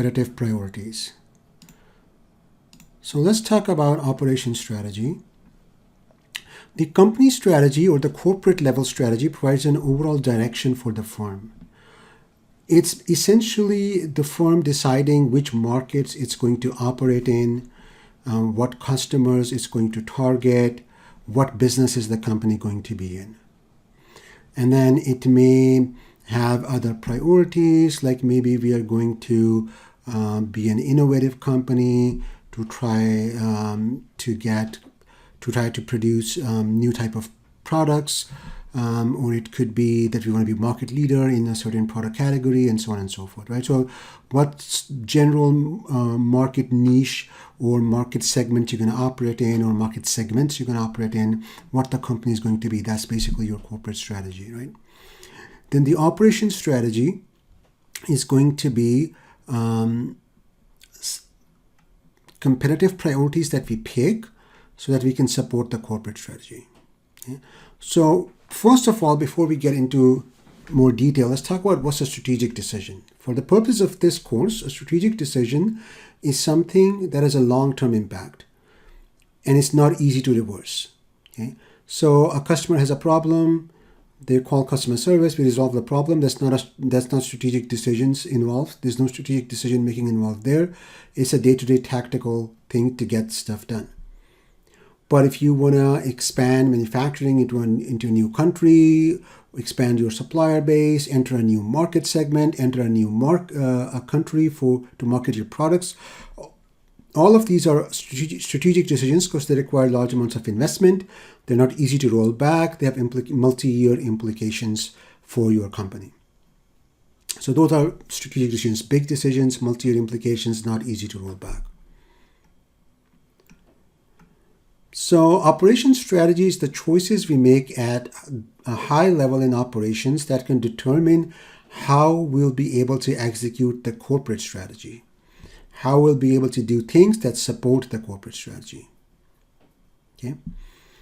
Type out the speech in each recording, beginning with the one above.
competitive priorities. So let's talk about operation strategy. The company strategy or the corporate level strategy provides an overall direction for the firm. It's essentially the firm deciding which markets it's going to operate in, what customers it's going to target, what business is the company going to be in. And then it may have other priorities, like maybe we are going to be an innovative company to try to produce new type of products, or it could be that we want to be market leader in a certain product category, and so on and so forth, right? So what general market niche or market segment you're going to operate in, or market segments you're going to operate in, what the company is going to be. That's basically your corporate strategy, right? Then the operation strategy is going to be competitive priorities that we pick so that we can support the corporate strategy. Okay? So first of all, before we get into more detail, let's talk about what's a strategic decision. For the purpose of this course, a strategic decision is something that has a long-term impact, and it's not easy to reverse. Okay? So a customer has a problem, they call customer service, we resolve the problem. That's not strategic decisions involved. There's no strategic decision making involved there. It's a day-to-day tactical thing to get stuff done. But if you want to expand manufacturing into a new country, expand your supplier base, enter a new market segment, enter a new a country to market your products, all of these are strategic decisions because they require large amounts of investment. They're not easy to roll back. They have multi-year implications for your company. So those are strategic decisions, big decisions, multi-year implications, not easy to roll back. So operation strategy is the choices we make at a high level in operations that can determine how we'll be able to execute the corporate strategy, how we'll be able to do things that support the corporate strategy. Okay.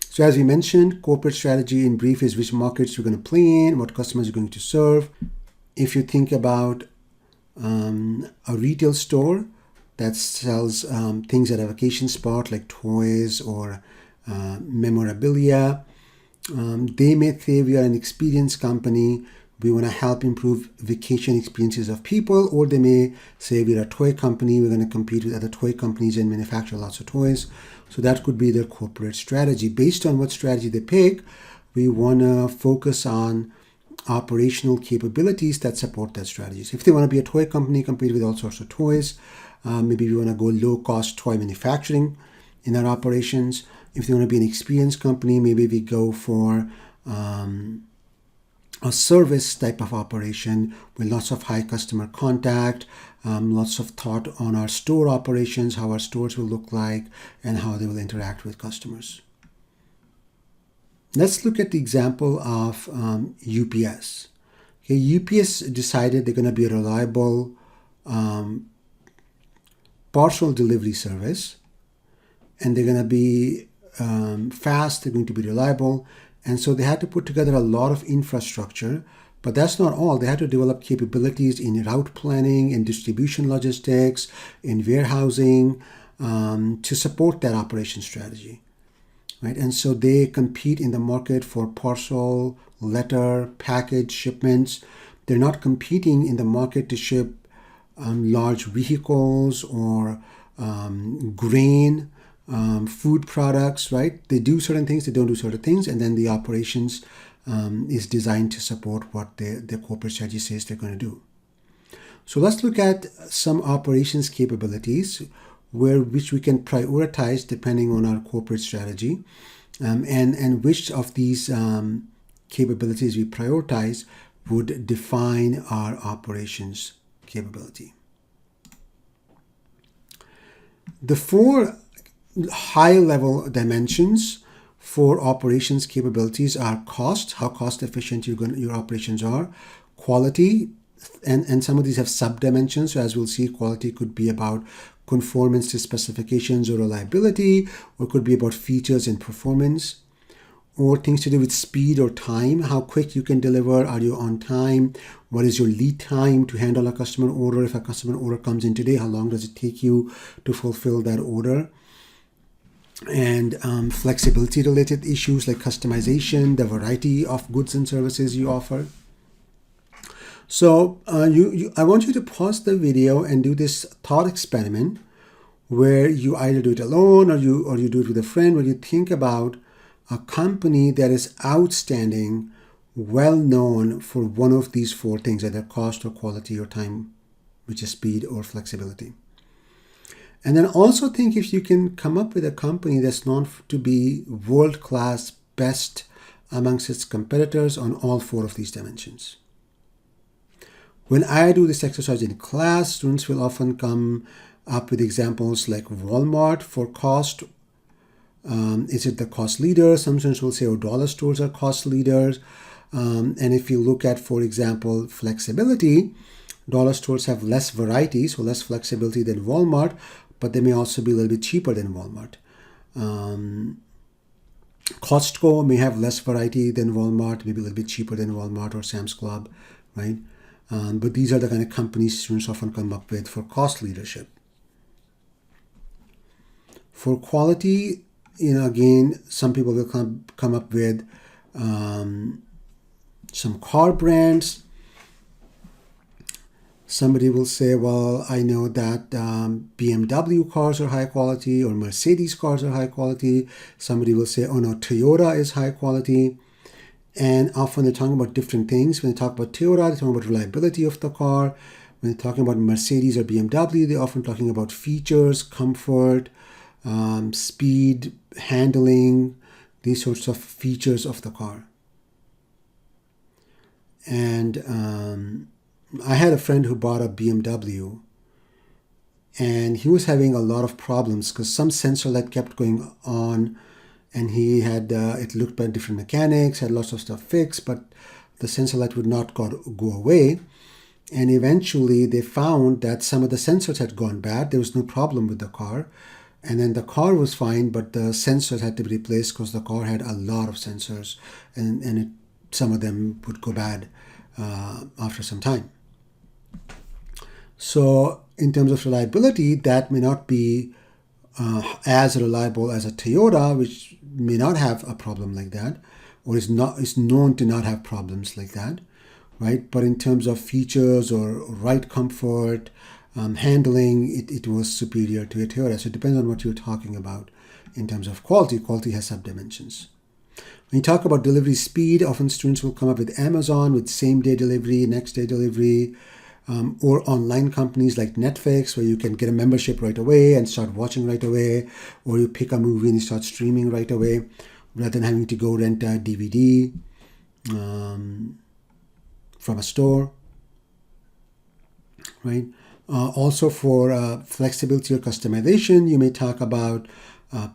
So as we mentioned, corporate strategy in brief is which markets you're going to play in, what customers you're going to serve. If you think about a retail store that sells things at a vacation spot like toys or memorabilia, they may say we are an experience company, we want to help improve vacation experiences of people, or they may say we're a toy company, we're going to compete with other toy companies and manufacture lots of toys. So that could be their corporate strategy. Based on what strategy they pick, we want to focus on operational capabilities that support that strategy. So if they want to be a toy company, compete with all sorts of toys, maybe we want to go low-cost toy manufacturing in our operations. If they want to be an experience company, maybe we go for a service type of operation with lots of high customer contact, lots of thought on our store operations, how our stores will look like, and how they will interact with customers. Let's look at the example of UPS. Okay, UPS decided they're going to be a reliable parcel delivery service, and they're going to be fast, they're going to be reliable, and so they had to put together a lot of infrastructure. But that's not all. They had to develop capabilities in route planning, in distribution logistics, in warehousing to support that operation strategy, right? And so they compete in the market for parcel, letter, package shipments. They're not competing in the market to ship large vehicles or grain, food products, right? They do certain things, they don't do certain things, and then the operations is designed to support what the corporate strategy says they're going to do. So let's look at some operations capabilities which we can prioritize depending on our corporate strategy, and which of these capabilities we prioritize would define our operations capability. The four high-level dimensions for operations capabilities are cost, how cost efficient your operations are, quality, and some of these have sub-dimensions. So as we'll see, quality could be about conformance to specifications or reliability, or could be about features and performance. or things to do with speed or time, how quick you can deliver, are you on time, what is your lead time to handle a customer order. If a customer order comes in today, how long does it take you to fulfill that order? And flexibility related issues like customization, the variety of goods and services you offer. So I want you to pause the video and do this thought experiment where you either do it alone or you do it with a friend, where you think about a company that is outstanding, well known for one of these four things, either cost or quality or time, which is speed or flexibility. And then also think if you can come up with a company that's known to be world-class, best amongst its competitors on all four of these dimensions. When I do this exercise in class, students will often come up with examples like Walmart for cost. Is it the cost leader? Some students will say, oh, dollar stores are cost leaders. And if you look at, for example, flexibility, dollar stores have less variety, so less flexibility than Walmart, but they may also be a little bit cheaper than Walmart. Costco may have less variety than Walmart, maybe a little bit cheaper than Walmart or Sam's Club, right? But these are the kind of companies students often come up with for cost leadership. For quality, again, some people will come up with some car brands. Somebody will say, well, I know that BMW cars are high quality or Mercedes cars are high quality. Somebody will say, oh no, Toyota is high quality. And often they're talking about different things. When they talk about Toyota, they're talking about reliability of the car. When they're talking about Mercedes or BMW, they're often talking about features, comfort, speed, handling, these sorts of features of the car. And I had a friend who bought a BMW, and he was having a lot of problems because some sensor light kept going on, and he had it looked by different mechanics, had lots of stuff fixed, but the sensor light would not go away. And eventually they found that some of the sensors had gone bad. There was no problem with the car. And then the car was fine, but the sensors had to be replaced because the car had a lot of sensors, and some of them would go bad after some time. So in terms of reliability, that may not be as reliable as a Toyota, which may not have a problem like that, or is known to not have problems like that, right? But in terms of features or ride comfort, handling, it was superior to a Toyota. So it depends on what you're talking about in terms of quality. Quality has sub-dimensions. When you talk about delivery speed, often students will come up with Amazon with same-day delivery, next-day delivery, or online companies like Netflix, where you can get a membership right away and start watching right away, or you pick a movie and you start streaming right away, rather than having to go rent a DVD from a store, right? Also for flexibility or customization, you may talk about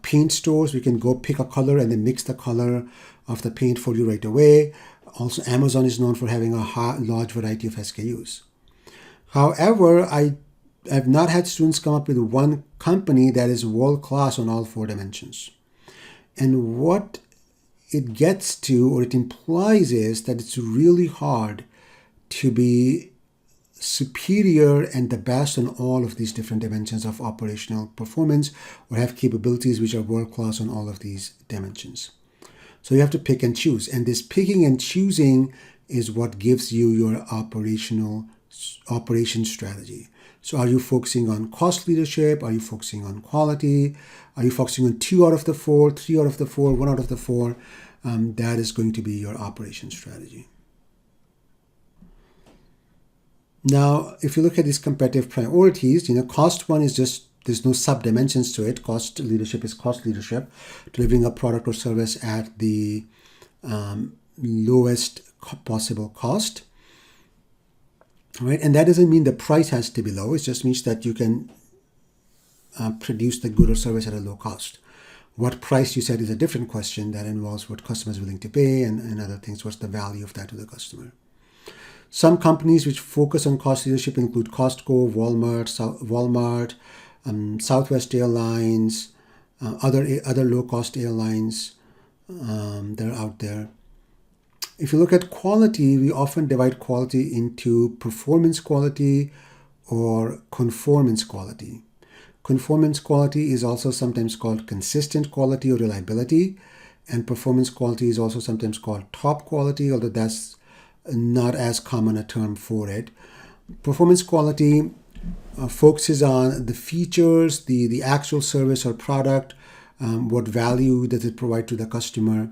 paint stores. We can go pick a color and then mix the color of the paint for you right away. Also, Amazon is known for having a large variety of SKUs. However, I have not had students come up with one company that is world-class on all four dimensions. And what it gets to, or it implies, is that it's really hard to be superior and the best on all of these different dimensions of operational performance, or have capabilities which are world-class on all of these dimensions. So you have to pick and choose. And this picking and choosing is what gives you your operation strategy. So are you focusing on cost leadership? Are you focusing on quality? Are you focusing on 2 out of the 4, 3 out of the 4, 1 out of the 4? That is going to be your operation strategy. Now, if you look at these competitive priorities, cost one is just, there's no sub-dimensions to it. Cost leadership is cost leadership, delivering a product or service at the lowest possible cost. Right? And that doesn't mean the price has to be low. It just means that you can produce the good or service at a low cost. What price you set is a different question that involves what customer is willing to pay and other things. What's the value of that to the customer? Some companies which focus on cost leadership include Costco, Walmart, Southwest Airlines, other low-cost airlines, that are out there. If you look at quality, we often divide quality into performance quality or conformance quality. Conformance quality is also sometimes called consistent quality or reliability, and performance quality is also sometimes called top quality, although that's not as common a term for it. Performance quality focuses on the features, the actual service or product, what value does it provide to the customer.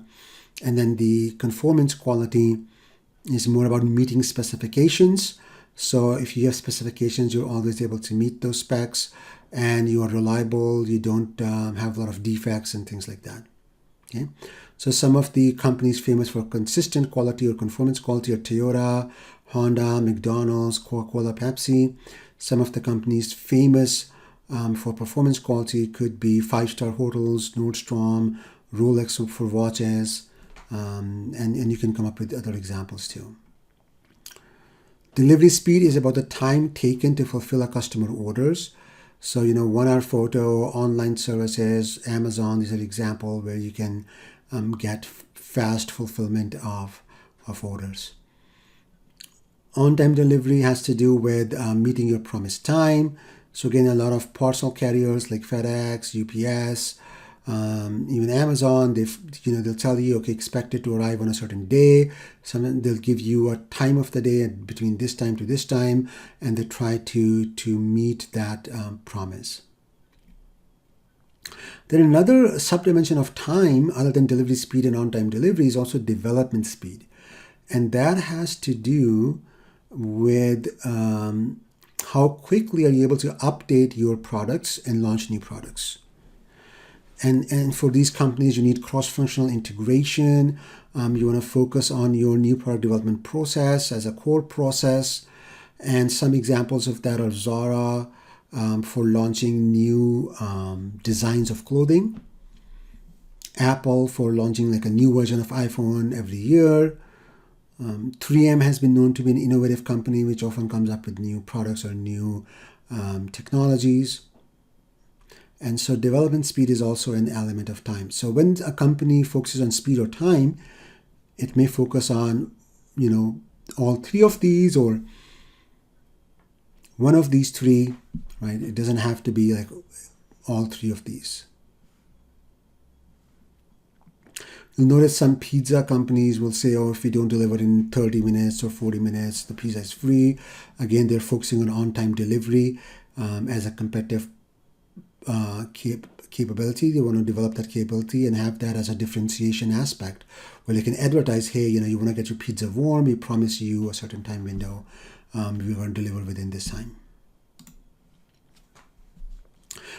And then the conformance quality is more about meeting specifications. So if you have specifications, you're always able to meet those specs, and you are reliable, you don't have a lot of defects and things like that. Okay, so some of the companies famous for consistent quality or conformance quality are Toyota, Honda, McDonald's, Coca-Cola, Pepsi. Some of the companies famous for performance quality could be five-star hotels, Nordstrom, Rolex for watches, and you can come up with other examples too. Delivery speed is about the time taken to fulfill a customer orders. So, 1 hour photo, online services, Amazon, these are examples where you can get fast fulfillment of orders. On-time delivery has to do with meeting your promised time. So again, a lot of parcel carriers like FedEx, UPS, even Amazon, they'll tell you, okay, expect it to arrive on a certain day. They'll give you a time of the day between this time to this time, and they try to meet that promise. Then another subdimension of time, other than delivery speed and on-time delivery, is also development speed, and that has to do with how quickly are you able to update your products and launch new products. And for these companies, you need cross-functional integration. You want to focus on your new product development process as a core process. And some examples of that are Zara for launching new designs of clothing, Apple for launching like a new version of iPhone every year. 3M has been known to be an innovative company which often comes up with new products or new technologies. And so development speed is also an element of time. So when a company focuses on speed or time, it may focus on, all three of these or one of these three, right? It doesn't have to be like all three of these. You'll notice some pizza companies will say, if we don't deliver in 30 minutes or 40 minutes, the pizza is free. Again, they're focusing on on-time delivery as a competitive capability. They want to develop that capability and have that as a differentiation aspect where they can advertise, hey, you want to get your pizza warm, we promise you a certain time window, we're going to deliver within this time.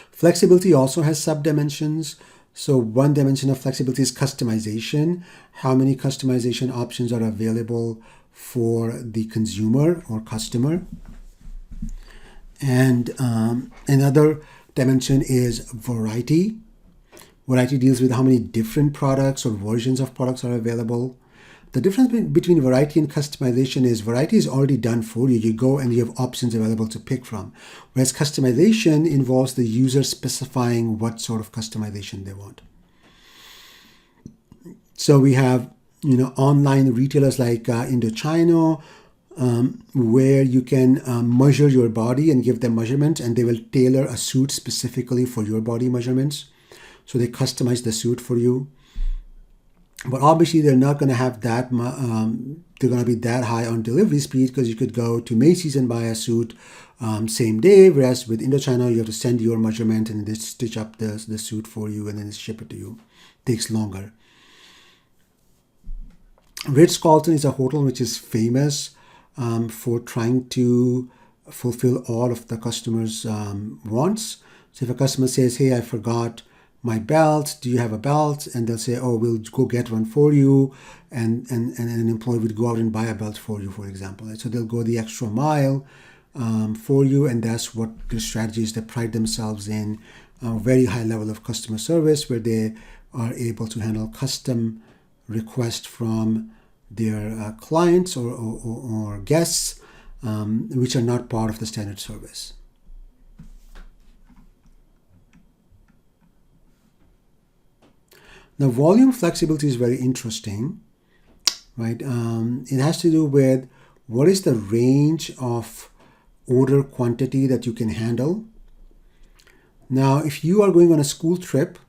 Flexibility also has sub-dimensions. So one dimension of flexibility is customization. How many customization options are available for the consumer or customer? And another dimension is variety. Variety deals with how many different products or versions of products are available. The difference between variety and customization is variety is already done for you. You go and you have options available to pick from. Whereas customization involves the user specifying what sort of customization they want. So we have, online retailers like Indochino, where you can measure your body and give them measurements, and they will tailor a suit specifically for your body measurements. So they customize the suit for you. But obviously, they're not going to have that. They're going to be that high on delivery speed because you could go to Macy's and buy a suit same day, whereas with Indochino, you have to send your measurement and they stitch up the suit for you and then ship it to you. It takes longer. Ritz-Carlton is a hotel which is famous for trying to fulfill all of the customers' wants. So if a customer says, hey, I forgot my belt, do you have a belt? And they'll say, we'll go get one for you. And an employee would go out and buy a belt for you, for example. So they'll go the extra mile for you. And that's what the strategies that pride themselves in a very high level of customer service, where they are able to handle custom requests from their clients or guests, which are not part of the standard service. Now, volume flexibility is very interesting, right? It has to do with what is the range of order quantity that you can handle. Now, if you are going on a school trip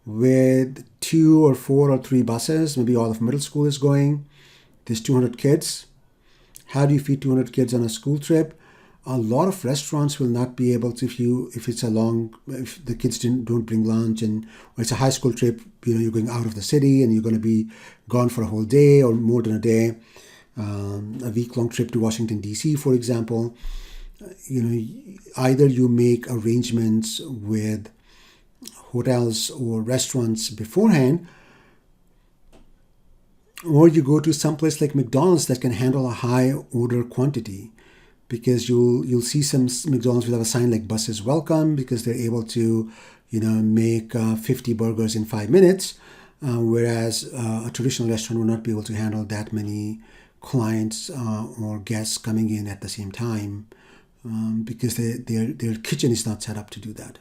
with 2 or 4 or 3 buses, maybe all of middle school is going, there's 200 kids. How do you feed 200 kids on a school trip? A lot of restaurants will not be able to, if the kids don't bring lunch, and or it's a high school trip, you're going out of the city and you're going to be gone for a whole day or more than a day, a week-long trip to Washington, D.C., for example. Either you make arrangements with hotels or restaurants beforehand, or you go to some place like McDonald's that can handle a high order quantity, because you'll see some McDonald's will have a sign like buses welcome, because they're able to make 50 burgers in 5 minutes, whereas a traditional restaurant will not be able to handle that many clients or guests coming in at the same time, because their kitchen is not set up to do that.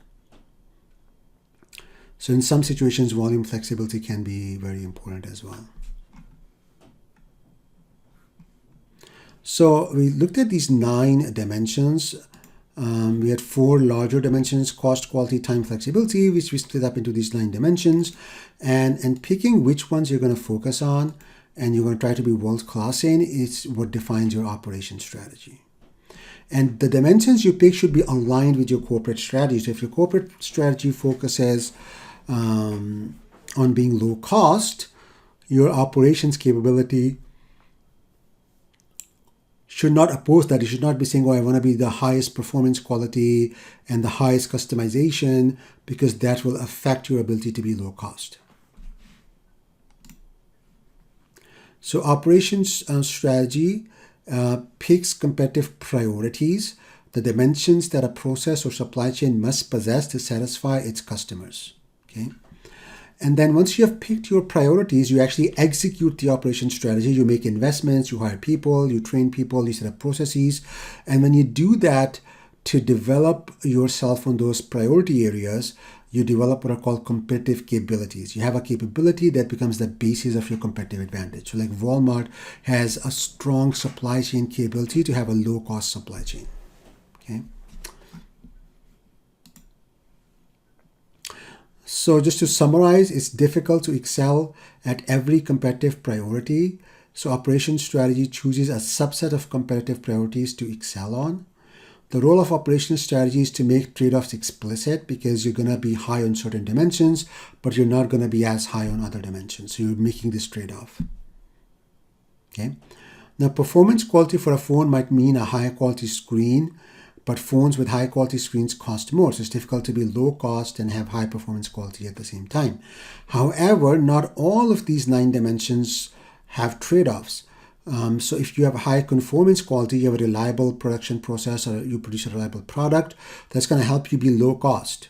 So in some situations, volume flexibility can be very important as well. So we looked at these 9 dimensions. We had 4 larger dimensions: cost, quality, time, flexibility, which we split up into these 9 dimensions. And picking which ones you're going to focus on and you're going to try to be world-class in is what defines your operation strategy. And the dimensions you pick should be aligned with your corporate strategy. So if your corporate strategy focuses on being low cost, your operations capability should not oppose that. You should not be saying, I want to be the highest performance quality and the highest customization, because that will affect your ability to be low cost. So operations strategy picks competitive priorities, the dimensions that a process or supply chain must possess to satisfy its customers. Okay. And then once you have picked your priorities, you actually execute the operation strategy. You make investments, you hire people, you train people, you set up processes. And when you do that to develop yourself on those priority areas, you develop what are called competitive capabilities. You have a capability that becomes the basis of your competitive advantage. So like Walmart has a strong supply chain capability to have a low-cost supply chain. Okay. So just to summarize, it's difficult to excel at every competitive priority. So operation strategy chooses a subset of competitive priorities to excel on. The role of operational strategy is to make trade-offs explicit, because you're going to be high on certain dimensions, but you're not going to be as high on other dimensions. So you're making this trade-off. Okay. Now, performance quality for a phone might mean a high quality screen, but phones with high quality screens cost more. So it's difficult to be low cost and have high performance quality at the same time. However, not all of these 9 dimensions have trade-offs. So if you have a high conformance quality, you have a reliable production process, or you produce a reliable product, that's going to help you be low cost.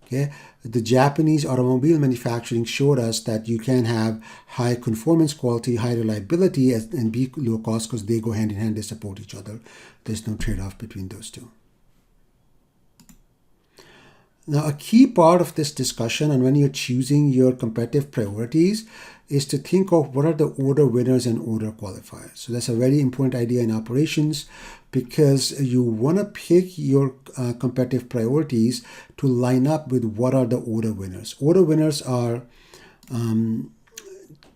Okay. The Japanese automobile manufacturing showed us that you can have high conformance quality, high reliability, and be low cost, because they go hand in hand, they support each other. There's no trade-off between those two. Now, a key part of this discussion, and when you're choosing your competitive priorities, is to think of what are the order winners and order qualifiers. So that's a very important idea in operations, because you want to pick your competitive priorities to line up with what are the order winners. Order winners are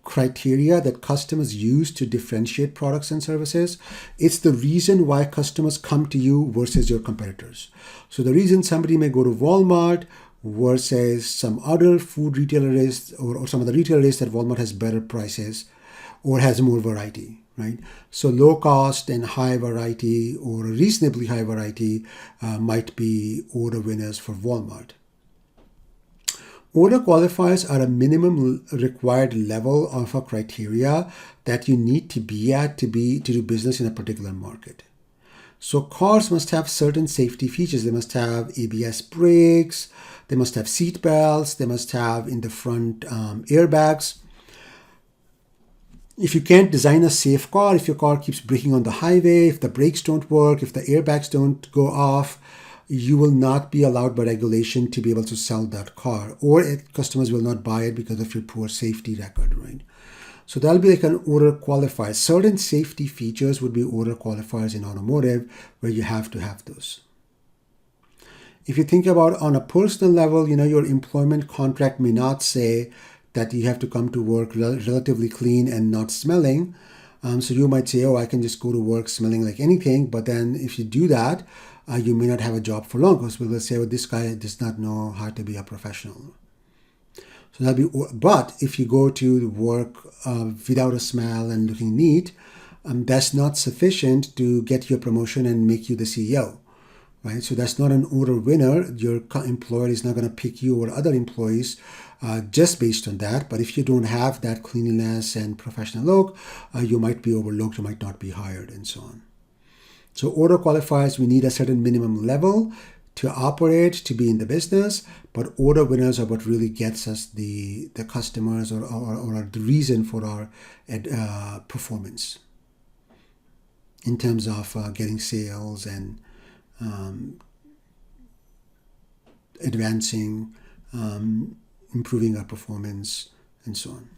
criteria that customers use to differentiate products and services. It's the reason why customers come to you versus your competitors. So the reason somebody may go to Walmart versus some other food retailer is, or some other retailer is, that Walmart has better prices or has more variety, right? So low cost and high variety, or reasonably high variety, might be order winners for Walmart. Order qualifiers are a minimum required level of a criteria that you need to be at to do business in a particular market. So cars must have certain safety features. They must have ABS brakes, they must have seat belts, they must have in the front airbags. If you can't design a safe car, if your car keeps braking on the highway, if the brakes don't work, if the airbags don't go off, you will not be allowed by regulation to be able to sell that car, or customers will not buy it because of your poor safety record, right? So that'll be like an order qualifier. Certain safety features would be order qualifiers in automotive where you have to have those. If you think about on a personal level, your employment contract may not say that you have to come to work relatively clean and not smelling. So you might say, oh, I can just go to work smelling like anything. But then if you do that, you may not have a job for long, because people will say, well, this guy does not know how to be a professional. So that'll be, but if you go to work without a smell and looking neat, that's not sufficient to get you a promotion and make you the CEO, right? So that's not an order winner. Your employer is not going to pick you or other employees just based on that. But if you don't have that cleanliness and professional look, you might be overlooked, you might not be hired, and so on. So order qualifiers, we need a certain minimum level to operate, to be in the business, but order winners are what really gets us the customers or the reason for our performance in terms of getting sales and advancing, improving our performance, and so on.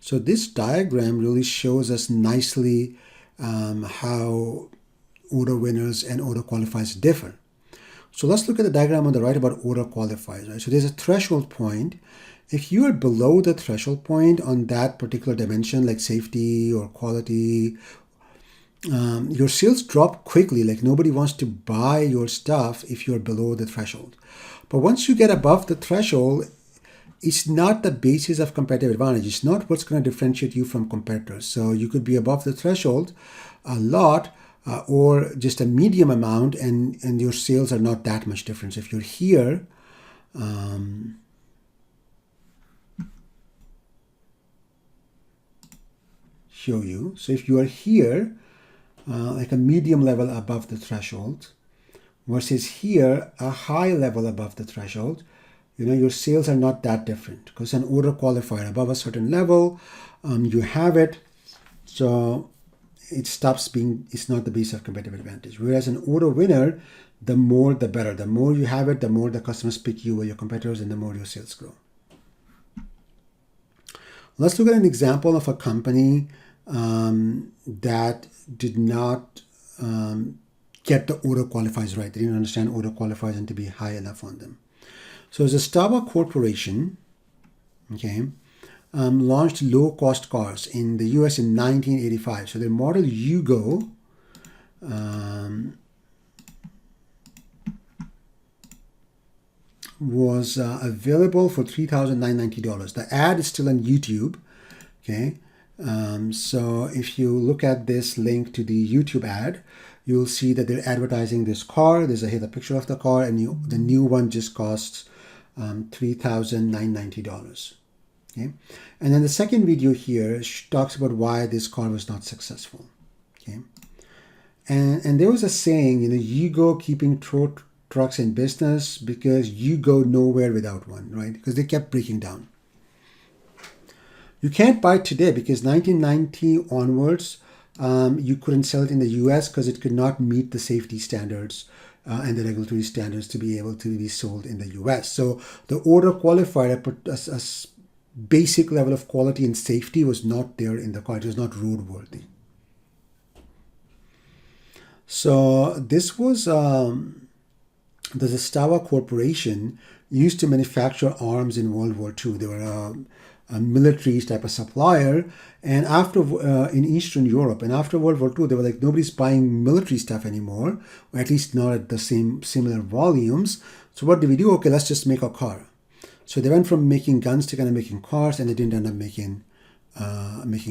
So this diagram really shows us nicely how order winners and order qualifiers differ. So let's look at the diagram on the right about order qualifiers. Right? So there's a threshold point. If you are below the threshold point on that particular dimension, like safety or quality, your sales drop quickly. Like nobody wants to buy your stuff if you're below the threshold. But once you get above the threshold, it's not the basis of competitive advantage. It's not what's going to differentiate you from competitors. So you could be above the threshold a lot or just a medium amount, and your sales are not that much difference. If you're here, show you. So if you are here, like a medium level above the threshold, versus here, a high level above the threshold, your sales are not that different, because an order qualifier above a certain level, you have it, so it stops being, it's not the base of competitive advantage. Whereas an order winner, the more the better. The more you have it, the more the customers pick you or your competitors, and the more your sales grow. Let's look at an example of a company that did not get the order qualifiers right. They didn't understand order qualifiers and to be high enough on them. So as a Starbucks Corporation, launched low-cost cars in the US in 1985. So their model Yugo was available for $3,990. The ad is still on YouTube. So if you look at this link to the YouTube ad, you'll see that they're advertising this car. There's a picture of the car, and the new one just costs $3,990. And then the second video here talks about why this car was not successful. And there was a saying, you go keeping trucks in business because you go nowhere without one, right? Because they kept breaking down. You can't buy it today because 1990 onwards, you couldn't sell it in the US because it could not meet the safety standards and the regulatory standards to be able to be sold in the US. So the order qualifier, a basic level of quality and safety was not there in the car. It was not roadworthy. So this was the Zastava Corporation used to manufacture arms in World War II. They were a military type of supplier, and after in Eastern Europe, and after World War II, they were like, nobody's buying military stuff anymore, or at least not at the similar volumes. So what do we do? Okay, let's just make a car. So they went from making guns to kind of making cars, and they didn't end up making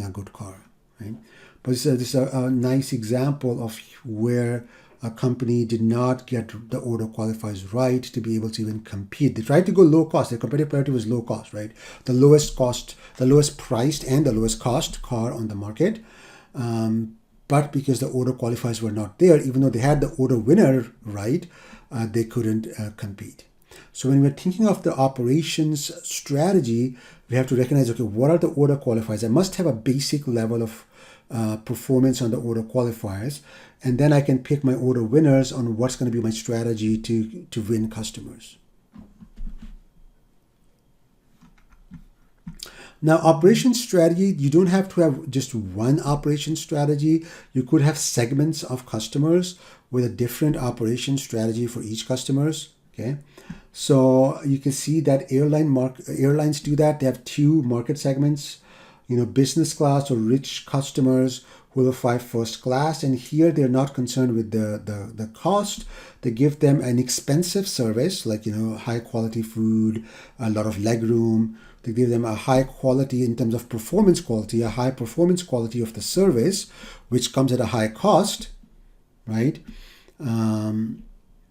a good car, right? But this is a nice example of where a company did not get the order qualifiers right to be able to even compete. They tried to go low cost. Their competitive priority was low cost, right? The lowest priced and the lowest cost car on the market. But because the order qualifiers were not there, even though they had the order winner right, they couldn't compete. So when we're thinking of the operations strategy, we have to recognize, okay, what are the order qualifiers? I must have a basic level of performance on the order qualifiers, and then I can pick my order winners on what's going to be my strategy to win customers. Now, operation strategy, you don't have to have just one operation strategy. You could have segments of customers with a different operation strategy for each customers. Okay, so you can see that airlines do that. They have two market segments, business class or rich customers who will fly first class. And here they're not concerned with the cost. They give them an expensive service, like, high quality food, a lot of leg room. They give them a high quality in terms of performance quality, a high performance quality of the service, which comes at a high cost, right? And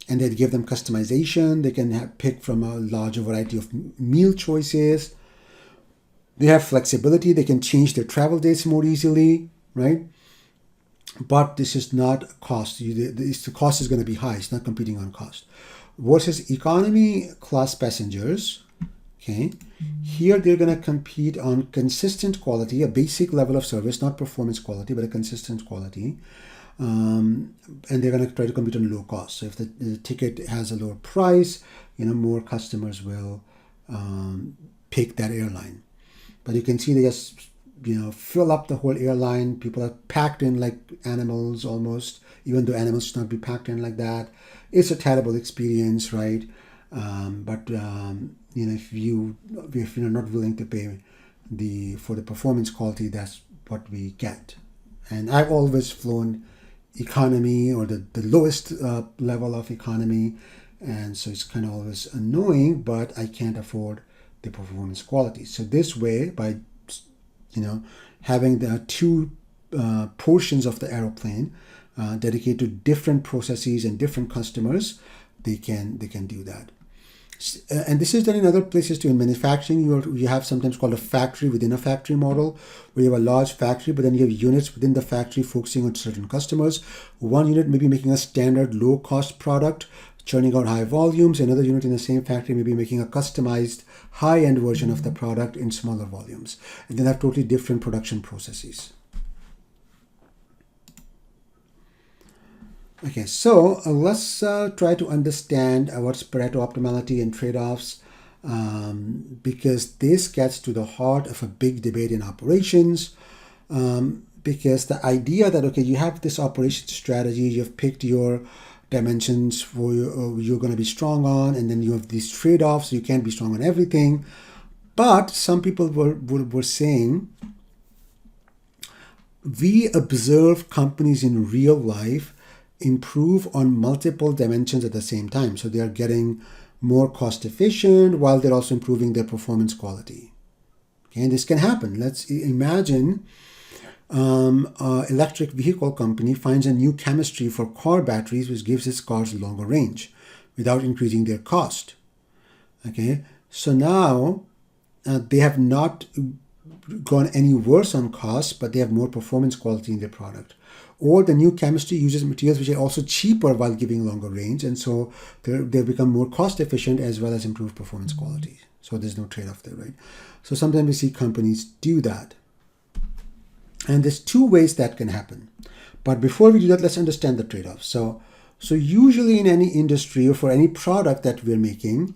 they give them customization. They can pick from a larger variety of meal choices. They have flexibility. They can change their travel dates more easily, right? But this is not cost. The cost is going to be high. It's not competing on cost. Versus economy class passengers, okay, here they're going to compete on consistent quality, a basic level of service, not performance quality, but a consistent quality. And they're going to try to compete on low cost. So if the ticket has a lower price, more customers will pick that airline. But you can see they just, fill up the whole airline. People are packed in like animals almost, even though animals should not be packed in like that. It's a terrible experience, right? But if you're not willing to pay for the performance quality, that's what we get. And I've always flown economy or the lowest level of economy, and so it's kind of always annoying, but I can't afford the performance quality. So this way, by having the two portions of the aeroplane dedicated to different processes and different customers, they can do that. And this is done in other places too. In manufacturing, you have sometimes called a factory within a factory model, where you have a large factory, but then you have units within the factory focusing on certain customers. One unit may be making a standard low-cost product, churning out high volumes. Another unit in the same factory may be making a customized high-end version of the product in smaller volumes. And then have totally different production processes. Okay, so let's try to understand what's Pareto optimality and trade-offs, because this gets to the heart of a big debate in operations. Because the idea that, okay, you have this operation strategy, you've picked your dimensions for you're going to be strong on, and then you have these trade-offs, you can't be strong on everything. But some people were saying, we observe companies in real life improve on multiple dimensions at the same time. So they are getting more cost efficient while they're also improving their performance quality. Okay, and this can happen. Let's imagine an electric vehicle company finds a new chemistry for car batteries which gives its cars longer range without increasing their cost. Okay, so now they have not gone any worse on cost, but they have more performance quality in their product. Or the new chemistry uses materials which are also cheaper while giving longer range, and so they become more cost efficient as well as improve performance quality. So there's no trade-off there, right? So sometimes we see companies do that. And there's two ways that can happen. But before we do that, let's understand the trade-offs. So usually in any industry or for any product that we're making,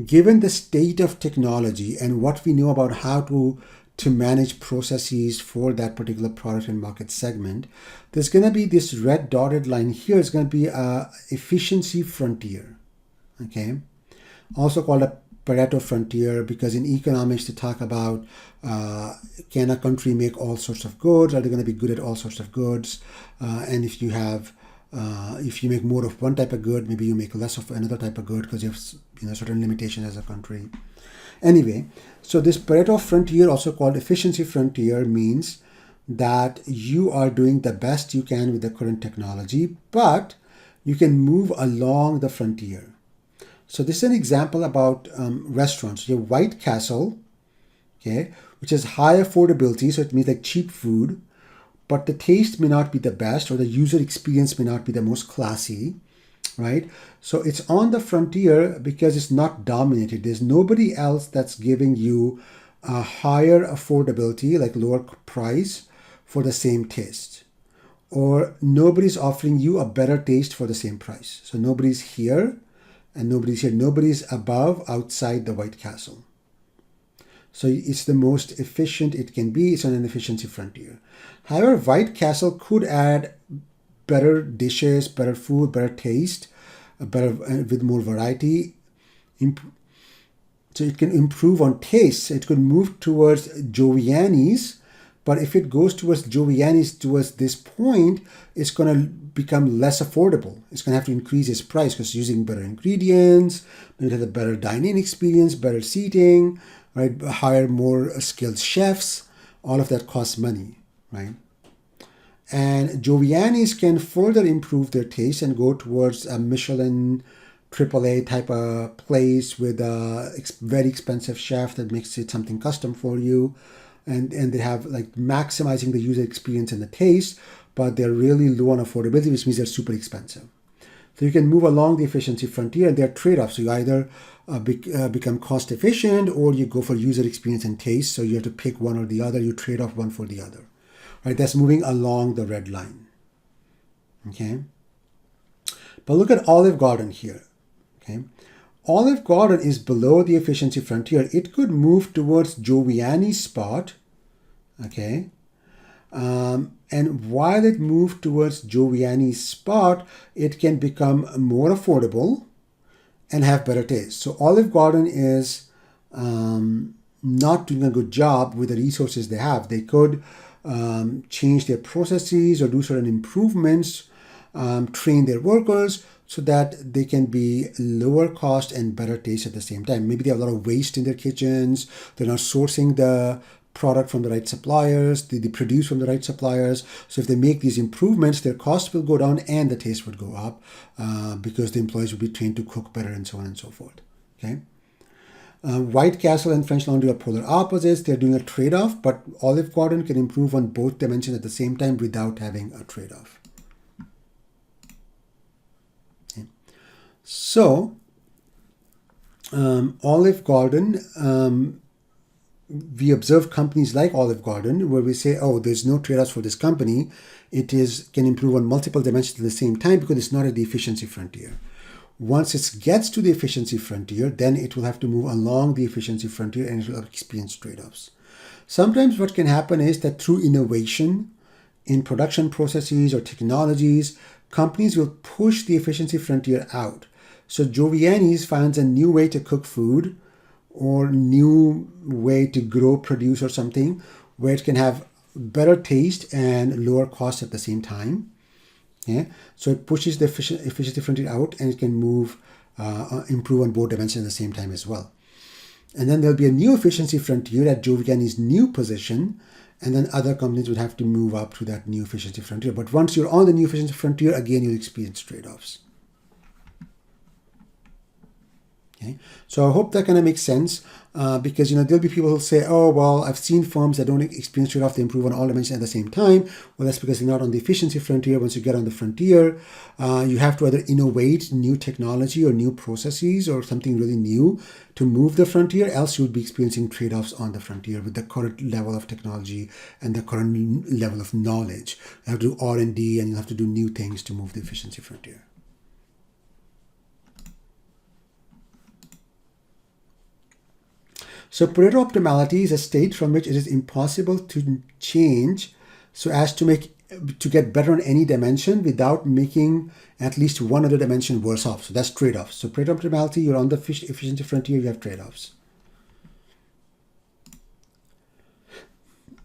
given the state of technology and what we know about how to manage processes for that particular product and market segment, there's going to be this red dotted line here. It's going to be a efficiency frontier, okay? Also called a Pareto frontier, because in economics they talk about can a country make all sorts of goods? Are they going to be good at all sorts of goods? And if you make more of one type of good, maybe you make less of another type of good because you have certain limitations as a country. Anyway, so this Pareto frontier, also called efficiency frontier, means that you are doing the best you can with the current technology, but you can move along the frontier. So this is an example about restaurants. You have White Castle, okay, which has high affordability, so it means like cheap food, but the taste may not be the best, or the user experience may not be the most classy, right? So it's on the frontier because it's not dominated. There's nobody else that's giving you a higher affordability, like lower price, for the same taste, or nobody's offering you a better taste for the same price. So nobody's here and nobody's here. Nobody's above, outside the White Castle. So it's the most efficient it can be. It's on an efficiency frontier. However, White Castle could add better dishes, better food, better taste, better with more variety. So it can improve on taste. It could move towards Giovanni's, but if it goes towards Giovanni's towards this point, it's going to become less affordable. It's going to have to increase its price because it's using better ingredients, maybe it has a better dining experience, better seating, right? Hire more skilled chefs. All of that costs money, right? And Giovanni's can further improve their taste and go towards a Michelin AAA type of place with a very expensive chef that makes it something custom for you. And they have like maximizing the user experience and the taste, but they're really low on affordability, which means they're super expensive. So you can move along the efficiency frontier, and there are trade-offs. So you either become cost efficient or you go for user experience and taste. So you have to pick one or the other. You trade off one for the other. Right? That's moving along the red line. Okay. But look at Olive Garden here. Okay. Olive Garden is below the efficiency frontier. It could move towards Giovanni's spot. Okay. And while it moved towards Giovanni's spot, it can become more affordable and have better taste. So Olive Garden is not doing a good job with the resources they have. They could change their processes or do certain improvements, train their workers so that they can be lower cost and better taste at the same time. Maybe they have a lot of waste in their kitchens. They're not sourcing the product from the right suppliers. They produce from the right suppliers. So if they make these improvements, their cost will go down and the taste would go up because the employees will be trained to cook better and so on and so forth. Okay. White Castle and French Laundry are polar opposites. They're doing a trade-off, but Olive Garden can improve on both dimensions at the same time without having a trade-off. Okay. So, Olive Garden, we observe companies like Olive Garden where we say, oh, there's no trade-offs for this company. It can improve on multiple dimensions at the same time because it's not at the efficiency frontier. Once it gets to the efficiency frontier, then it will have to move along the efficiency frontier and it will experience trade-offs. Sometimes what can happen is that through innovation in production processes or technologies, companies will push the efficiency frontier out. So Giovanni's finds a new way to cook food or new way to grow produce or something where it can have better taste and lower cost at the same time. Yeah, so it pushes the efficiency frontier out and it can improve on both dimensions at the same time as well. And then there'll be a new efficiency frontier at Giovanni's new position, and then other companies would have to move up to that new efficiency frontier. But once you're on the new efficiency frontier, again, you'll experience trade-offs. Okay, so I hope that kind of makes sense because there'll be people who'll say, oh, well, I've seen firms that don't experience trade-off, they improve on all dimensions at the same time. Well, that's because they're not on the efficiency frontier. Once you get on the frontier, you have to either innovate new technology or new processes or something really new to move the frontier, else you would be experiencing trade-offs on the frontier with the current level of technology and the current level of knowledge. You have to do R&D and you have to do new things to move the efficiency frontier. So Pareto optimality is a state from which it is impossible to change so as to get better on any dimension without making at least one other dimension worse off. So that's trade-offs. So Pareto optimality, you're on the efficiency frontier, you have trade-offs.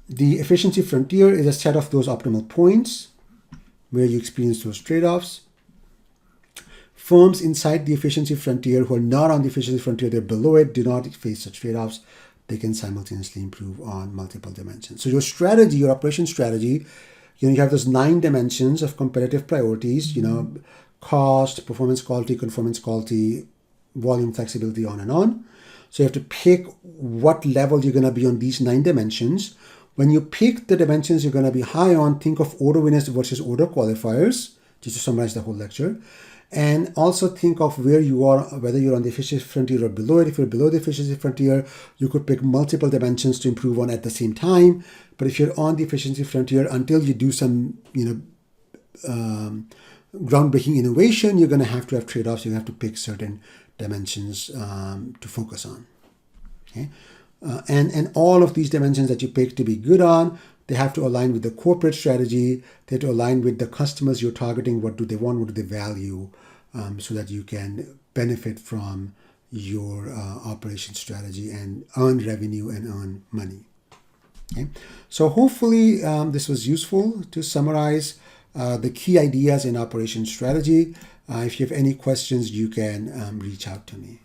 The efficiency frontier is a set of those optimal points where you experience those trade-offs. Firms inside the efficiency frontier who are not on the efficiency frontier, they're below it, do not face such trade-offs. They can simultaneously improve on multiple dimensions. So your strategy, your operation strategy, you have those 9 dimensions of competitive priorities, cost, performance quality, conformance quality, volume, flexibility, on and on. So you have to pick what level you're going to be on these 9 dimensions. When you pick the dimensions you're going to be high on, think of order winners versus order qualifiers. just to summarize the whole lecture. And also think of where you are, whether you're on the efficiency frontier or below it. If you're below the efficiency frontier, you could pick multiple dimensions to improve on at the same time. But if you're on the efficiency frontier, until you do some, groundbreaking innovation, you're going to have trade-offs. You have to pick certain dimensions to focus on. Okay, and all of these dimensions that you pick to be good on, they have to align with the corporate strategy. They have to align with the customers you're targeting. What do they want? What do they value? So that you can benefit from your operation strategy and earn revenue and earn money. Okay, so hopefully this was useful to summarize the key ideas in operation strategy. If you have any questions, you can reach out to me.